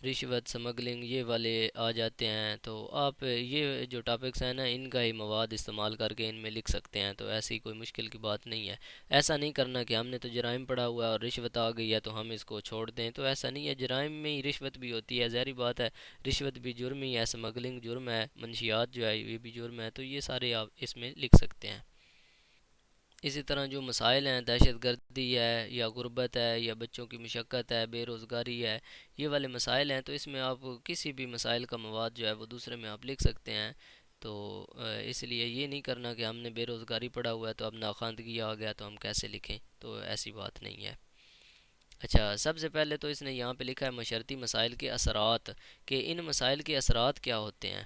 رشوت، سمگلنگ، یہ والے آ جاتے ہیں، تو آپ یہ جو ٹاپکس ہیں نا ان کا ہی مواد استعمال کر کے ان میں لکھ سکتے ہیں، تو ایسی کوئی مشکل کی بات نہیں ہے۔ ایسا نہیں کرنا کہ ہم نے تو جرائم پڑھا ہوا ہے اور رشوت آ گئی ہے تو ہم اس کو چھوڑ دیں، تو ایسا نہیں ہے، جرائم میں ہی رشوت بھی ہوتی ہے، ظاہری بات ہے، رشوت بھی جرم ہی ہے، سمگلنگ جرم ہے، منشیات جو ہے یہ بھی جرم ہے، تو یہ سارے آپ اس میں لکھ سکتے ہیں۔ اسی طرح جو مسائل ہیں، دہشت گردی ہے یا غربت ہے یا بچوں کی مشقت ہے، بے روزگاری ہے، یہ والے مسائل ہیں، تو اس میں آپ کسی بھی مسائل کا مواد جو ہے وہ دوسرے میں آپ لکھ سکتے ہیں۔ تو اس لیے یہ نہیں کرنا کہ ہم نے بے روزگاری پڑھا ہوا ہے تو اب ناخواندگی آ گیا تو ہم کیسے لکھیں، تو ایسی بات نہیں ہے۔ اچھا، سب سے پہلے تو اس نے یہاں پہ لکھا ہے معاشرتی مسائل کے اثرات، کہ ان مسائل کے اثرات کیا ہوتے ہیں،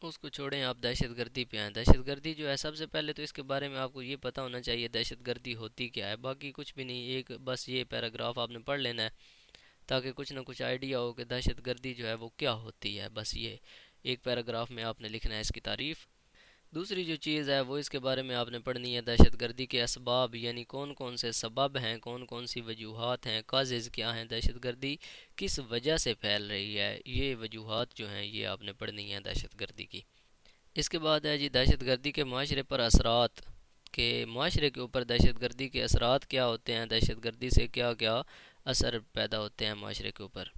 اس کو چھوڑیں، آپ دہشت گردی پہ آئیں۔ دہشت گردی جو ہے سب سے پہلے تو اس کے بارے میں آپ کو یہ پتہ ہونا چاہیے دہشت گردی ہوتی کیا ہے، باقی کچھ بھی نہیں، ایک بس یہ پیراگراف آپ نے پڑھ لینا ہے تاکہ کچھ نہ کچھ آئیڈیا ہو کہ دہشت گردی جو ہے وہ کیا ہوتی ہے، بس یہ ایک پیراگراف میں آپ نے لکھنا ہے اس کی تعریف۔ دوسری جو چیز ہے وہ اس کے بارے میں آپ نے پڑھنی ہے، دہشت گردی کے اسباب، یعنی کون کون سے سبب ہیں، کون کون سی وجوہات ہیں، کازز کیا ہیں، دہشت گردی کس وجہ سے پھیل رہی ہے، یہ وجوہات جو ہیں یہ آپ نے پڑھنی ہے دہشت گردی کی۔ اس کے بعد ہے جی دہشت گردی کے معاشرے پر اثرات، کہ معاشرے کے اوپر دہشت گردی کے اثرات کیا ہوتے ہیں، دہشت گردی سے کیا کیا اثر پیدا ہوتے ہیں معاشرے کے اوپر۔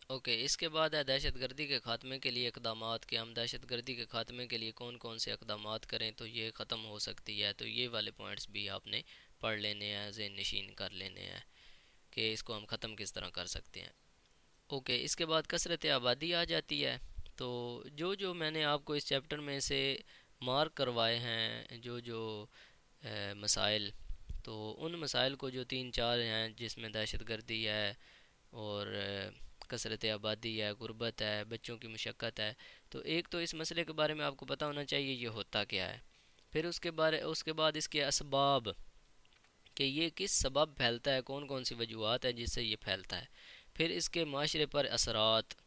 اوکے، اس کے بعد ہے دہشت گردی کے خاتمے کے لیے اقدامات، کہ ہم دہشت گردی کے خاتمے کے لیے کون کون سے اقدامات کریں تو یہ ختم ہو سکتی ہے، تو یہ والے پوائنٹس بھی آپ نے پڑھ لینے ہیں، ذہن نشین کر لینے ہیں کہ اس کو ہم ختم کس طرح کر سکتے ہیں۔ اوکے، اس کے بعد کثرت آبادی آ جاتی ہے، تو جو میں نے آپ کو اس چیپٹر میں سے مارک کروائے ہیں، جو مسائل، تو ان مسائل کو جو تین چار ہیں جس میں دہشت گردی ہے اور کثرت آبادی ہے، غربت ہے، بچوں کی مشقت ہے، تو ایک تو اس مسئلے کے بارے میں آپ کو پتہ ہونا چاہیے یہ ہوتا کیا ہے، پھر اس کے بعد اس کے اسباب، کہ یہ کس سبب پھیلتا ہے، کون کون سی وجوہات ہے جس سے یہ پھیلتا ہے، پھر اس کے معاشرے پر اثرات،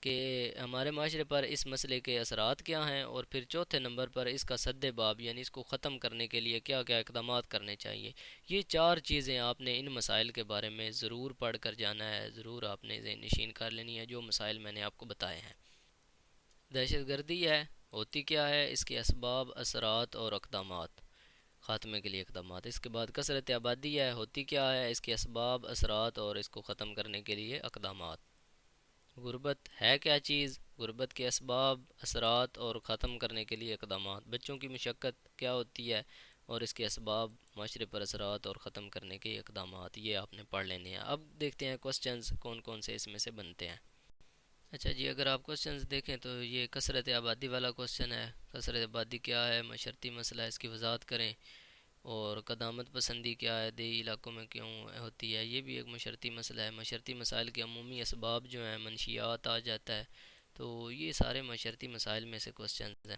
کہ ہمارے معاشرے پر اس مسئلے کے اثرات کیا ہیں، اور پھر چوتھے نمبر پر اس کا سد باب، یعنی اس کو ختم کرنے کے لیے کیا کیا اقدامات کرنے چاہیے۔ یہ چار چیزیں آپ نے ان مسائل کے بارے میں ضرور پڑھ کر جانا ہے، ضرور آپ نے ذہن نشین کر لینی ہے جو مسائل میں نے آپ کو بتائے ہیں۔ دہشت گردی ہے، ہوتی کیا ہے، اس کے اسباب، اثرات اور اقدامات، خاتمے کے لیے اقدامات۔ اس کے بعد کثرت آبادی ہے، ہوتی کیا ہے، اس کے اسباب، اثرات اور اس کو ختم کرنے کے لیے اقدامات۔ غربت ہے کیا چیز، غربت کے اسباب، اثرات اور ختم کرنے کے لیے اقدامات۔ بچوں کی مشقت کیا ہوتی ہے اور اس کے اسباب، معاشرے پر اثرات اور ختم کرنے کے اقدامات، یہ آپ نے پڑھ لینے ہیں۔ اب دیکھتے ہیں کوسچنز کون کون سے اس میں سے بنتے ہیں۔ اچھا جی، اگر آپ کوسچنز دیکھیں تو یہ کثرت آبادی والا کوسچن ہے، کثرت آبادی کیا ہے، معاشرتی مسئلہ ہے، اس کی وضاحت کریں، اور قدامت پسندی کیا ہے، دیہی علاقوں میں کیوں ہوتی ہے، یہ بھی ایک معاشرتی مسئلہ ہے۔ معاشرتی مسائل کے عمومی اسباب جو ہیں، منشیات آ جاتا ہے، تو یہ سارے معاشرتی مسائل میں سے کوسچنز ہیں۔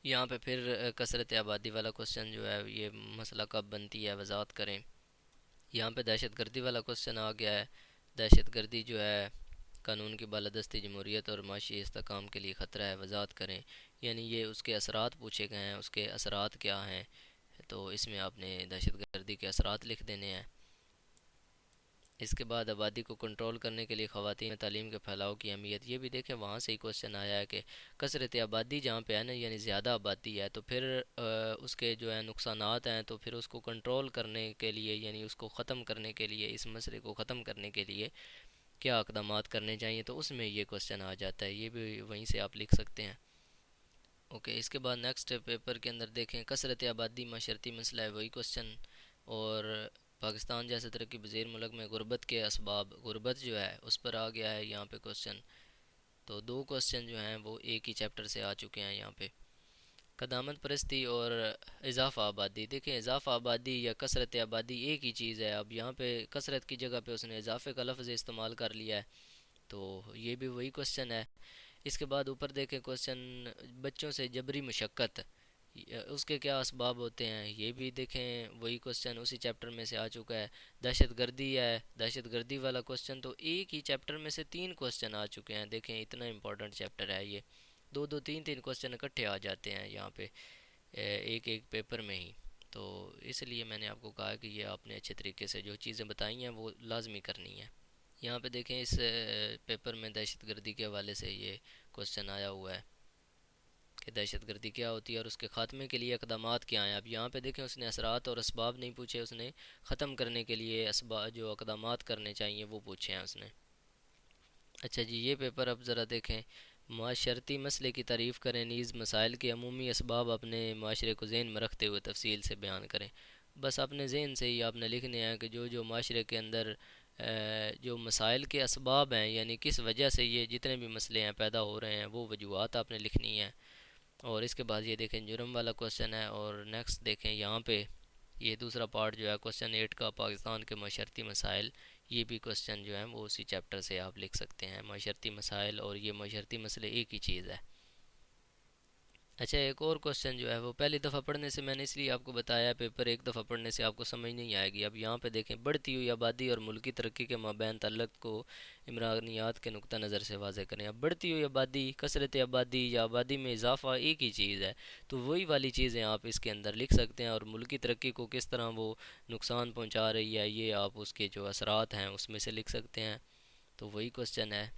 یہاں پہ پھر کثرت آبادی والا کوسچن جو ہے، یہ مسئلہ کب بنتی ہے، وضاحت کریں۔ یہاں پہ دہشت گردی والا کوسچن آ گیا ہے، دہشت گردی جو ہے قانون کی بالادستی، جمہوریت اور معاشی استحکام کے لیے خطرہ ہے، وضاحت کریں، یعنی یہ اس کے اثرات پوچھے گئے ہیں، اس کے اثرات کیا ہیں، تو اس میں آپ نے دہشت گردی کے اثرات لکھ دینے ہیں۔ اس کے بعد آبادی کو کنٹرول کرنے کے لیے خواتین میں تعلیم کے پھیلاؤ کی اہمیت، یہ بھی دیکھیں وہاں سے ہی کوسچن آیا ہے کہ کثرت آبادی جہاں پہ ہے نا، یعنی زیادہ آبادی ہے، تو پھر اس کے جو ہے نقصانات ہیں، تو پھر اس کو کنٹرول کرنے کے لیے، یعنی اس کو ختم کرنے کے لیے، اس مسئلے کو ختم کرنے کے لیے کیا اقدامات کرنے چاہیے، تو اس میں یہ کوسچن آ جاتا ہے، یہ بھی وہیں سے آپ لکھ سکتے ہیں۔ اوکے، اس کے بعد نیکسٹ پیپر کے اندر دیکھیں کثرت آبادی معاشرتی مسئلہ ہے، وہی کوسچن، اور پاکستان جیسے ترقی پذیر ملک میں غربت کے اسباب، غربت جو ہے اس پر آ گیا ہے یہاں پہ کوسچن، تو دو کوسچن جو ہیں وہ ایک ہی چیپٹر سے آ چکے ہیں یہاں پہ۔ قدامت پرستی اور اضافہ آبادی، دیکھیں اضافہ آبادی یا کثرت آبادی ایک ہی چیز ہے، اب یہاں پہ کثرت کی جگہ پہ اس نے اضافے کا لفظ استعمال کر لیا ہے، تو یہ بھی وہی کوسچن ہے۔ اس کے بعد اوپر دیکھیں کوسچن بچوں سے جبری مشقت، اس کے کیا اسباب ہوتے ہیں، یہ بھی دیکھیں وہی کوسچن اسی چیپٹر میں سے آ چکا ہے۔ دہشت گردی ہے، دہشت گردی والا کوسچن تو ایک ہی چیپٹر میں سے تین کوسچن آ چکے ہیں، دیکھیں اتنا امپورٹنٹ چیپٹر ہے یہ، دو دو تین تین کوسچن اکٹھے آ جاتے ہیں یہاں پہ ایک ایک پیپر میں ہی، تو اس لیے میں نے آپ کو کہا کہ یہ آپ نے اچھے طریقے سے جو چیزیں بتائی ہیں وہ لازمی کرنی ہیں۔ یہاں پہ دیکھیں اس پیپر میں دہشت گردی کے حوالے سے یہ کوسچن آیا ہوا ہے کہ دہشت گردی کیا ہوتی ہے اور اس کے خاتمے کے لیے اقدامات کیا ہیں۔ اب یہاں پہ دیکھیں اس نے اثرات اور اسباب نہیں پوچھے، اس نے ختم کرنے کے لیے اسباب جو اقدامات کرنے چاہیے وہ پوچھے ہیں اس نے۔ اچھا جی، یہ پیپر اب ذرا دیکھیں، معاشرتی مسئلے کی تعریف کریں، نیز مسائل کے عمومی اسباب اپنے معاشرے کو ذہن میں رکھتے ہوئے تفصیل سے بیان کریں۔ بس اپنے ذہن سے ہی آپ نے لکھنے ہیں کہ جو معاشرے کے اندر جو مسائل کے اسباب ہیں، یعنی کس وجہ سے یہ جتنے بھی مسئلے ہیں پیدا ہو رہے ہیں، وہ وجوہات آپ نے لکھنی ہیں۔ اور اس کے بعد یہ دیکھیں جرم والا کوسچن ہے، اور نیکسٹ دیکھیں یہاں پہ یہ دوسرا پارٹ جو ہے کوسچن 8 کا، پاکستان کے معاشرتی مسائل، یہ بھی کوسچن جو ہیں وہ اسی چیپٹر سے آپ لکھ سکتے ہیں، معاشرتی مسائل اور یہ معاشرتی مسئلے ایک ہی چیز ہے۔ اچھا، ایک اور کوشچن جو ہے وہ پہلی دفعہ پڑھنے سے میں نے اس لیے آپ کو بتایا، پیپر ایک دفعہ پڑھنے سے آپ کو سمجھ نہیں آئے گی۔ اب یہاں پہ دیکھیں، بڑھتی ہوئی آبادی اور ملکی ترقی کے مابین تعلق کو عمرانیات کے نقطہ نظر سے واضح کریں۔ اب بڑھتی ہوئی آبادی، کثرت آبادی یا آبادی میں اضافہ ایک ہی چیز ہے، تو وہی والی چیزیں آپ اس کے اندر لکھ سکتے ہیں، اور ملکی ترقی کو کس طرح وہ نقصان پہنچا رہی ہے، یہ آپ اس کے جو اثرات ہیں اس میں سے لکھ سکتے ہیں۔ تو وہی کوشچن ہے۔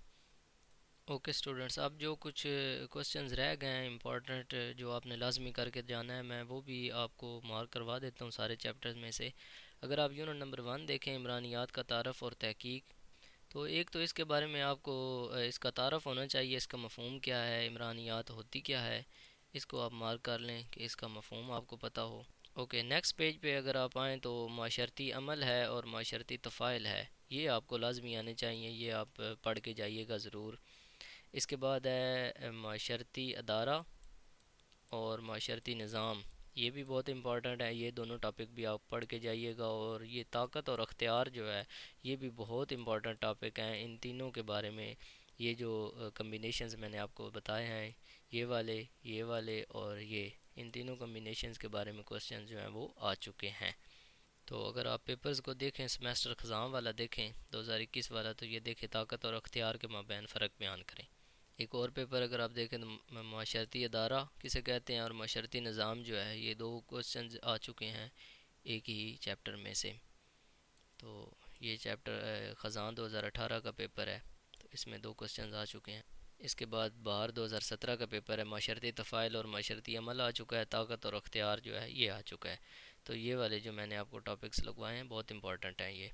اوکے اسٹوڈنٹس، اب جو کچھ کوشچنز رہ گئے ہیں امپورٹنٹ جو آپ نے لازمی کر کے جانا ہے، میں وہ بھی آپ کو مارک کروا دیتا ہوں سارے چیپٹرز میں سے۔ اگر آپ یونٹ نمبر 1 دیکھیں، عمرانیات کا تعارف اور تحقیق، تو ایک تو اس کے بارے میں آپ کو اس کا تعارف ہونا چاہیے، اس کا مفہوم کیا ہے، عمرانیات ہوتی کیا ہے، اس کو آپ مارک کر لیں کہ اس کا مفہوم آپ کو پتہ ہو۔ اوکے، نیکسٹ پیج پہ اگر آپ آئیں تو معاشرتی عمل ہے اور معاشرتی تفاعل ہے، یہ آپ کو لازمی آنے چاہیے، یہ آپ پڑھ کے جائیے گا ضرور۔ اس کے بعد ہے معاشرتی ادارہ اور معاشرتی نظام، یہ بھی بہت امپورٹنٹ ہے، یہ دونوں ٹاپک بھی آپ پڑھ کے جائیے گا۔ اور یہ طاقت اور اختیار جو ہے، یہ بھی بہت امپورٹنٹ ٹاپک ہیں، ان تینوں کے بارے میں یہ جو کمبینیشنز میں نے آپ کو بتائے ہیں، یہ والے اور یہ، ان تینوں کمبینیشنز کے بارے میں کوسچنز جو ہیں وہ آ چکے ہیں۔ تو اگر آپ پیپرز کو دیکھیں، سمیسٹر خزاں والا دیکھیں 2021 والا، تو یہ دیکھیں طاقت اور اختیار کے مابین فرق بیان کریں۔ ایک اور پیپر اگر آپ دیکھیں تو معاشرتی ادارہ کسے کہتے ہیں اور معاشرتی نظام جو ہے، یہ دو کوسچنز آ چکے ہیں ایک ہی چیپٹر میں سے۔ تو یہ چیپٹر خزاں 2018 کا پیپر ہے، تو اس میں دو کوسچنز آ چکے ہیں۔ اس کے بعد باہر 2017 کا پیپر ہے، معاشرتی تفاعل اور معاشرتی عمل آ چکا ہے، طاقت اور اختیار جو ہے یہ آ چکا ہے۔ تو یہ والے جو میں نے آپ کو ٹاپکس لگوائے ہیں بہت امپورٹنٹ ہیں یہ۔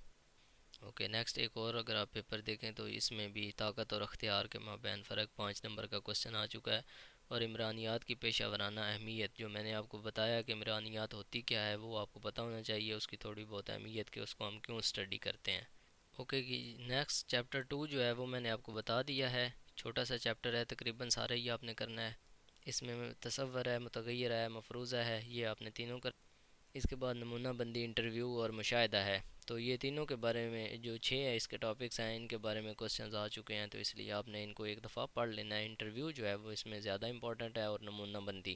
اوکے، نیکسٹ ایک اور اگر آپ پیپر دیکھیں تو اس میں بھی طاقت اور اختیار کے مابین فرق 5 نمبر کا کوسچن آ چکا ہے، اور عمرانیات کی پیشہ ورانہ اہمیت، جو میں نے آپ کو بتایا کہ عمرانیات ہوتی کیا ہے، وہ آپ کو پتہ ہونا چاہیے، اس کی تھوڑی بہت اہمیت کہ اس کو ہم کیوں اسٹڈی کرتے ہیں۔ اوکے جی، نیکسٹ چیپٹر 2 جو ہے وہ میں نے آپ کو بتا دیا ہے، چھوٹا سا چیپٹر ہے، تقریباً سارا ہی آپ نے کرنا ہے۔ اس میں تصور ہے، متغیر ہے، مفروضہ ہے، یہ آپ نے تینوں کر۔ اس کے بعد نمونہ بندی، انٹرویو اور مشاہدہ ہے، تو یہ تینوں کے بارے میں جو 6 ہے اس کے ٹاپکس ہیں، ان کے بارے میں کوسچنز آ چکے ہیں، تو اس لیے آپ نے ان کو ایک دفعہ پڑھ لینا ہے۔ انٹرویو جو ہے وہ اس میں زیادہ امپورٹنٹ ہے، اور نمونہ بندی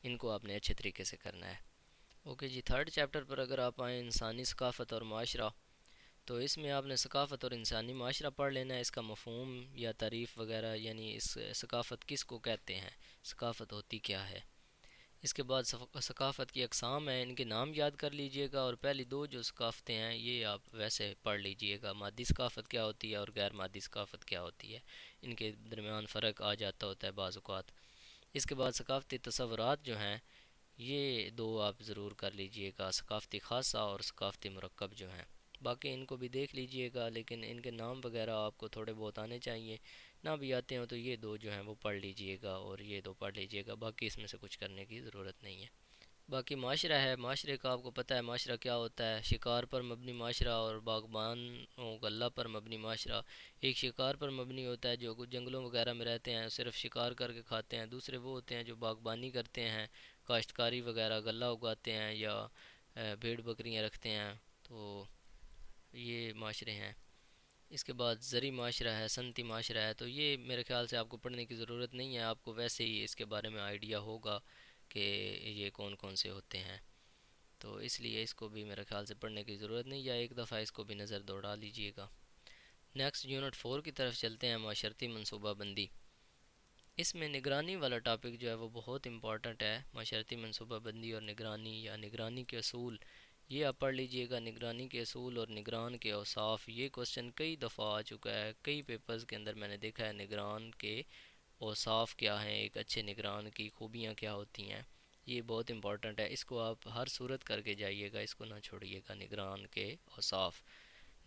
ان کو آپ نے اچھے طریقے سے کرنا ہے۔ اوکے جی، تھرڈ چیپٹر پر اگر آپ آئیں، انسانی ثقافت اور معاشرہ، تو اس میں آپ نے ثقافت اور انسانی معاشرہ پڑھ لینا ہے، اس کا مفہوم یا تعریف وغیرہ، یعنی اس ثقافت کس کو کہتے ہیں، ثقافت ہوتی کیا ہے۔ اس کے بعد ثقافت کی اقسام ہیں، ان کے نام یاد کر لیجئے گا، اور پہلی دو جو ثقافتیں ہیں یہ آپ ویسے پڑھ لیجئے گا، مادی ثقافت کیا ہوتی ہے اور غیر مادی ثقافت کیا ہوتی ہے، ان کے درمیان فرق آ جاتا ہوتا ہے بعض اوقات۔ اس کے بعد ثقافتی تصورات جو ہیں، یہ دو آپ ضرور کر لیجئے گا، ثقافتی خاصہ اور ثقافتی مرکب جو ہیں، باقی ان کو بھی دیکھ لیجئے گا، لیکن ان کے نام وغیرہ آپ کو تھوڑے بہت آنے چاہیے، نہ بھی آتے ہوں تو یہ دو جو ہیں وہ پڑھ لیجئے گا، اور یہ دو پڑھ لیجئے گا، باقی اس میں سے کچھ کرنے کی ضرورت نہیں ہے۔ باقی معاشرہ ہے، معاشرے کا آپ کو پتہ ہے معاشرہ کیا ہوتا ہے، شکار پر مبنی معاشرہ اور باغبانوں غلہ پر مبنی معاشرہ۔ ایک شکار پر مبنی ہوتا ہے جو کچھ جنگلوں وغیرہ میں رہتے ہیں، صرف شکار کر کے کھاتے ہیں، دوسرے وہ ہوتے ہیں جو باغبانی کرتے ہیں، کاشتکاری وغیرہ، غلہ اگاتے ہیں، یا بھیڑ بکریاں رکھتے ہیں، تو یہ معاشرے ہیں۔ اس کے بعد زرعی معاشرہ ہے، صنعتی معاشرہ ہے، تو یہ میرے خیال سے آپ کو پڑھنے کی ضرورت نہیں ہے، آپ کو ویسے ہی اس کے بارے میں آئیڈیا ہوگا کہ یہ کون کون سے ہوتے ہیں، تو اس لیے اس کو بھی میرے خیال سے پڑھنے کی ضرورت نہیں، یا ایک دفعہ اس کو بھی نظر دوڑا لیجئے گا۔ نیکسٹ یونٹ 4 کی طرف چلتے ہیں، معاشرتی منصوبہ بندی۔ اس میں نگرانی والا ٹاپک جو ہے وہ بہت امپورٹنٹ ہے، معاشرتی منصوبہ بندی اور نگرانی یا نگرانی کے اصول، یہ آپ پڑھ لیجئے گا۔ نگرانی کے اصول اور نگران کے اوصاف، یہ کوسچن کئی دفعہ آ چکا ہے، کئی پیپرز کے اندر میں نے دیکھا ہے، نگران کے اوصاف کیا ہیں، ایک اچھے نگران کی خوبیاں کیا ہوتی ہیں، یہ بہت امپورٹنٹ ہے، اس کو آپ ہر صورت کر کے جائیے گا، اس کو نہ چھوڑیے گا۔ نگران کے اوصاف،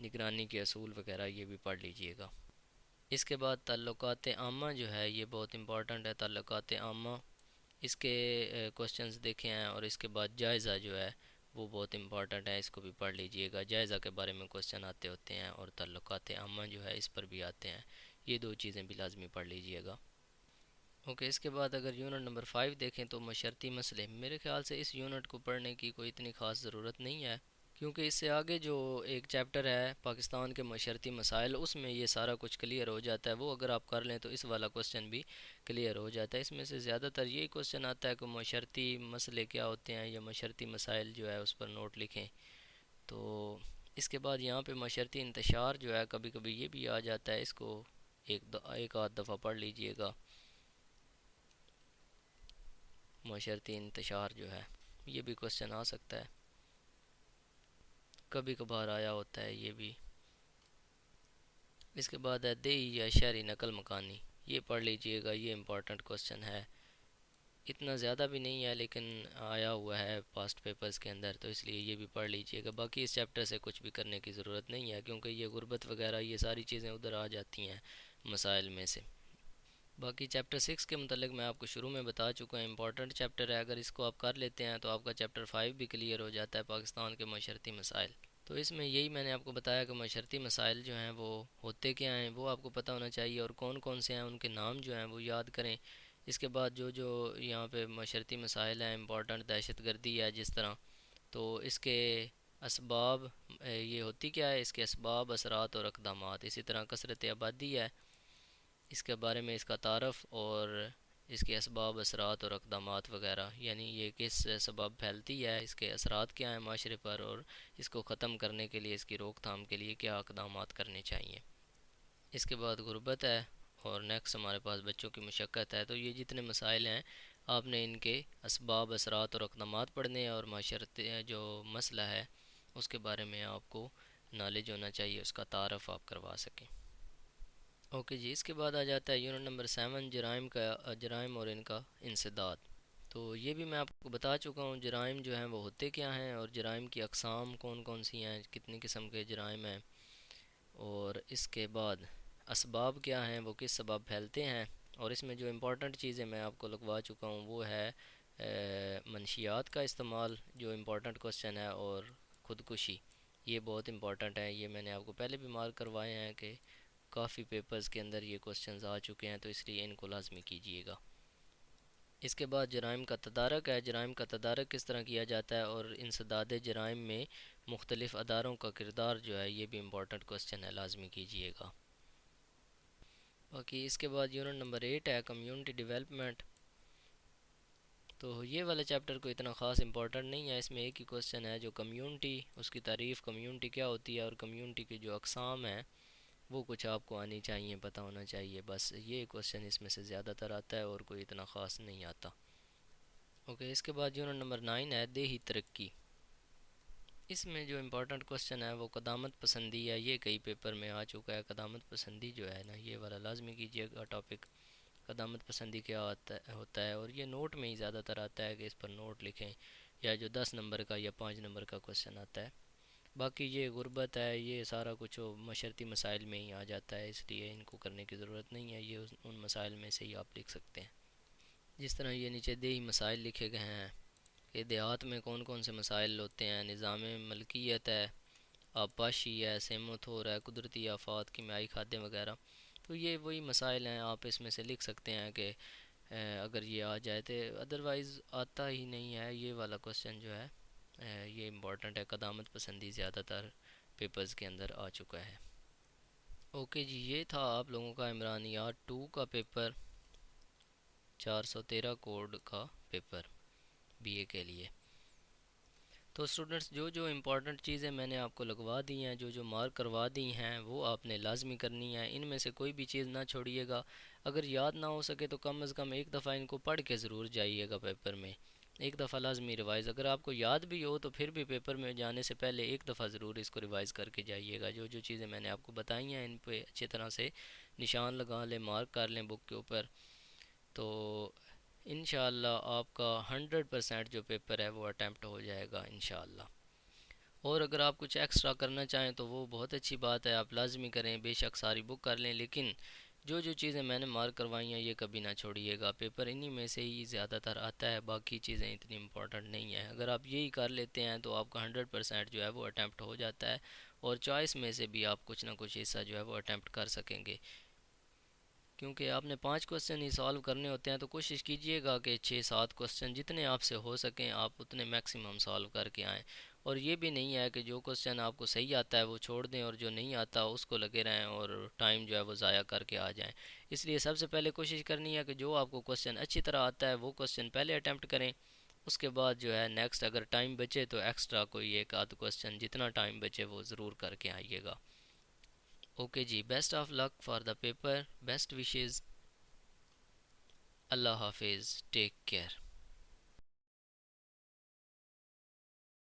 نگرانی کے اصول وغیرہ یہ بھی پڑھ لیجئے گا۔ اس کے بعد تعلقات عامہ جو ہے یہ بہت امپورٹنٹ ہے، تعلقات عامہ، اس کے کوسچنز دیکھے ہیں، اور اس کے بعد جائزہ جو ہے وہ بہت امپورٹنٹ ہے، اس کو بھی پڑھ لیجئے گا، جائزہ کے بارے میں کوسچن آتے ہوتے ہیں، اور تعلقات عامہ جو ہے اس پر بھی آتے ہیں، یہ دو چیزیں بھی لازمی پڑھ لیجئے گا۔ اوکے، اس کے بعد اگر یونٹ نمبر 5 دیکھیں تو معاشرتی مسئلے، میرے خیال سے اس یونٹ کو پڑھنے کی کوئی اتنی خاص ضرورت نہیں ہے، کیونکہ اس سے آگے جو ایک چیپٹر ہے پاکستان کے معاشرتی مسائل، اس میں یہ سارا کچھ کلیئر ہو جاتا ہے، وہ اگر آپ کر لیں تو اس والا کوسچن بھی کلیئر ہو جاتا ہے۔ اس میں سے زیادہ تر یہی کوسچن آتا ہے کہ معاشرتی مسئلے کیا ہوتے ہیں یا معاشرتی مسائل جو ہے اس پر نوٹ لکھیں۔ تو اس کے بعد یہاں پہ معاشرتی انتشار جو ہے کبھی کبھی یہ بھی آ جاتا ہے، اس کو ایک آدھ دفعہ پڑھ لیجئے گا۔ معاشرتی انتشار جو ہے یہ بھی کوسچن آ سکتا ہے، کبھی کبھار آیا ہوتا ہے یہ بھی۔ اس کے بعد ہے دیہی یا شہری نقل مکانی، یہ پڑھ لیجئے گا، یہ امپورٹنٹ کوسچن ہے، اتنا زیادہ بھی نہیں ہے لیکن آیا ہوا ہے پاسٹ پیپرز کے اندر، تو اس لیے یہ بھی پڑھ لیجئے گا۔ باقی اس چیپٹر سے کچھ بھی کرنے کی ضرورت نہیں ہے کیونکہ یہ غربت وغیرہ یہ ساری چیزیں ادھر آ جاتی ہیں مسائل میں سے۔ باقی چیپٹر 6 کے متعلق میں آپ کو شروع میں بتا چکا ہوں، امپورٹنٹ چیپٹر ہے، اگر اس کو آپ کر لیتے ہیں تو آپ کا چیپٹر 5 بھی کلیئر ہو جاتا ہے، پاکستان کے معاشرتی مسائل۔ تو اس میں یہی میں نے آپ کو بتایا کہ معاشرتی مسائل جو ہیں وہ ہوتے کیا ہیں وہ آپ کو پتہ ہونا چاہیے، اور کون کون سے ہیں ان کے نام جو ہیں وہ یاد کریں۔ اس کے بعد جو یہاں پہ معاشرتی مسائل ہیں امپورٹنٹ، دہشت گردی ہے جس طرح، تو اس کے اسباب یہ ہوتی کیا ہے، اس کے اسباب، اثرات اور اقدامات۔ اسی طرح کثرت آبادی ہے، اس کے بارے میں اس کا تعارف اور اس کے اسباب، اثرات اور اقدامات وغیرہ، یعنی یہ کس سبب پھیلتی ہے، اس کے اثرات کیا ہیں معاشرے پر، اور اس کو ختم کرنے کے لیے، اس کی روک تھام کے لیے کیا اقدامات کرنے چاہیے۔ اس کے بعد غربت ہے، اور نیکسٹ ہمارے پاس بچوں کی مشقت ہے۔ تو یہ جتنے مسائل ہیں آپ نے ان کے اسباب، اثرات اور اقدامات پڑھنے ہیں، اور معاشرتی جو مسئلہ ہے اس کے بارے میں آپ کو نالج ہونا چاہیے، اس کا تعارف آپ کروا سکیں۔ اوکے جی، اس کے بعد آ جاتا ہے یونٹ نمبر 7، جرائم اور ان کا انسداد۔ تو یہ بھی میں آپ کو بتا چکا ہوں جرائم جو ہیں وہ ہوتے کیا ہیں، اور جرائم کی اقسام کون کون سی ہیں، کتنی قسم کے جرائم ہیں، اور اس کے بعد اسباب کیا ہیں، وہ کس سبب پھیلتے ہیں۔ اور اس میں جو امپورٹنٹ چیزیں میں آپ کو لگوا چکا ہوں وہ ہے منشیات کا استعمال، جو امپورٹنٹ کوسچن ہے، اور خودکشی، یہ بہت امپورٹنٹ ہے، یہ میں نے آپ کو پہلے بھی مارک کروائے ہیں کہ کافی پیپرز کے اندر یہ کوسچنز آ چکے ہیں، تو اس لیے ان کو لازمی کیجیے گا۔ اس کے بعد جرائم کا تدارک ہے، جرائم کا تدارک کس طرح کیا جاتا ہے، اور انسداد جرائم میں مختلف اداروں کا کردار جو ہے یہ بھی امپورٹنٹ کوسچن ہے، لازمی کیجیے گا۔ باقی اس کے بعد یونٹ نمبر 8 ہے کمیونٹی ڈیولپمنٹ۔ تو یہ والا چیپٹر کو اتنا خاص امپورٹنٹ نہیں ہے، اس میں ایک ہی کوسچن ہے جو کمیونٹی، اس کی تعریف، کمیونٹی کیا ہوتی ہے، اور کمیونٹی کی جو اقسام ہیں وہ کچھ آپ کو آنی چاہیے، پتہ ہونا چاہیے، بس یہ کوسچن اس میں سے زیادہ تر آتا ہے اور کوئی اتنا خاص نہیں آتا۔ اوکے، اس کے بعد یونٹ نمبر 9 ہے دیہی ترقی۔ اس میں جو امپورٹنٹ کوسچن ہے وہ قدامت پسندی ہے، یہ کئی پیپر میں آ چکا ہے، قدامت پسندی جو ہے نا یہ والا لازمی کیجیے گا ٹاپک، قدامت پسندی کیا ہوتا ہے، اور یہ نوٹ میں ہی زیادہ تر آتا ہے کہ اس پر نوٹ لکھیں، یا جو 10 نمبر کا یا 5 نمبر کا کوسچن آتا ہے۔ باقی یہ غربت ہے، یہ سارا کچھ معاشرتی مسائل میں ہی آ جاتا ہے، اس لیے ان کو کرنے کی ضرورت نہیں ہے، یہ ان مسائل میں سے ہی آپ لکھ سکتے ہیں۔ جس طرح یہ نیچے دیہی مسائل لکھے گئے ہیں کہ دیہات میں کون کون سے مسائل ہوتے ہیں، نظام ملکیت ہے، آبپاشی ہے، سیم و تھور ہے، قدرتی آفات، کیمیائی کھادیں وغیرہ، تو یہ وہی مسائل ہیں، آپ اس میں سے لکھ سکتے ہیں کہ اگر یہ آ جائے تو، ادروائز آتا ہی نہیں ہے یہ والا کوسچن جو ہے، یہ امپورٹنٹ ہے، قدامت پسندی زیادہ تر پیپرز کے اندر آ چکا ہے۔ اوکے جی، یہ تھا آپ لوگوں کا عمرانیات 2 کا پیپر، 413 کوڈ کا پیپر بی اے کے لیے۔ تو اسٹوڈنٹس جو امپورٹنٹ چیزیں میں نے آپ کو لگوا دی ہیں، جو مارک کروا دی ہیں، وہ آپ نے لازمی کرنی ہیں، ان میں سے کوئی بھی چیز نہ چھوڑیے گا۔ اگر یاد نہ ہو سکے تو کم از کم ایک دفعہ ان کو پڑھ کے ضرور جائیے گا پیپر میں، ایک دفعہ لازمی ریوائز، اگر آپ کو یاد بھی ہو تو پھر بھی پیپر میں جانے سے پہلے ایک دفعہ ضرور اس کو ریوائز کر کے جائیے گا۔ جو چیزیں میں نے آپ کو بتائی ہیں ان پہ اچھی طرح سے نشان لگا لیں، مارک کر لیں بک کے اوپر، تو انشاءاللہ آپ کا 100% جو پیپر ہے وہ اٹیمپٹ ہو جائے گا انشاءاللہ۔ اور اگر آپ کچھ ایکسٹرا کرنا چاہیں تو وہ بہت اچھی بات ہے، آپ لازمی کریں، بے شک ساری بک کر لیں، لیکن جو چیزیں میں نے مارک کروائی ہیں یہ کبھی نہ چھوڑیے گا، پیپر انہی میں سے ہی زیادہ تر آتا ہے، باقی چیزیں اتنی امپورٹنٹ نہیں ہیں، اگر آپ یہی کر لیتے ہیں تو آپ کا 100% جو ہے وہ اٹیمپٹ ہو جاتا ہے، اور چوائس میں سے بھی آپ کچھ نہ کچھ حصہ جو ہے وہ اٹیمپٹ کر سکیں گے، کیونکہ آپ نے 5 کوسچن ہی سالو کرنے ہوتے ہیں، تو کوشش کیجئے گا کہ 6-7 کوسچن جتنے آپ سے ہو سکیں آپ اتنے میکسیمم سالو کر کے آئیں، اور یہ بھی نہیں ہے کہ جو کوسچن آپ کو صحیح آتا ہے وہ چھوڑ دیں اور جو نہیں آتا اس کو لگے رہیں اور ٹائم جو ہے وہ ضائع کر کے آ جائیں۔ اس لیے سب سے پہلے کوشش کرنی ہے کہ جو آپ کو کوسچن اچھی طرح آتا ہے وہ کوسچن پہلے اٹیمپٹ کریں، اس کے بعد جو ہے نیکسٹ اگر ٹائم بچے تو ایکسٹرا کوئی ایک آدھ کوسچن جتنا ٹائم بچے وہ ضرور کر کے آئیے گا۔ اوکے جی، best of luck for the paper, best wishes, اللہ حافظ، ٹیک کیئر۔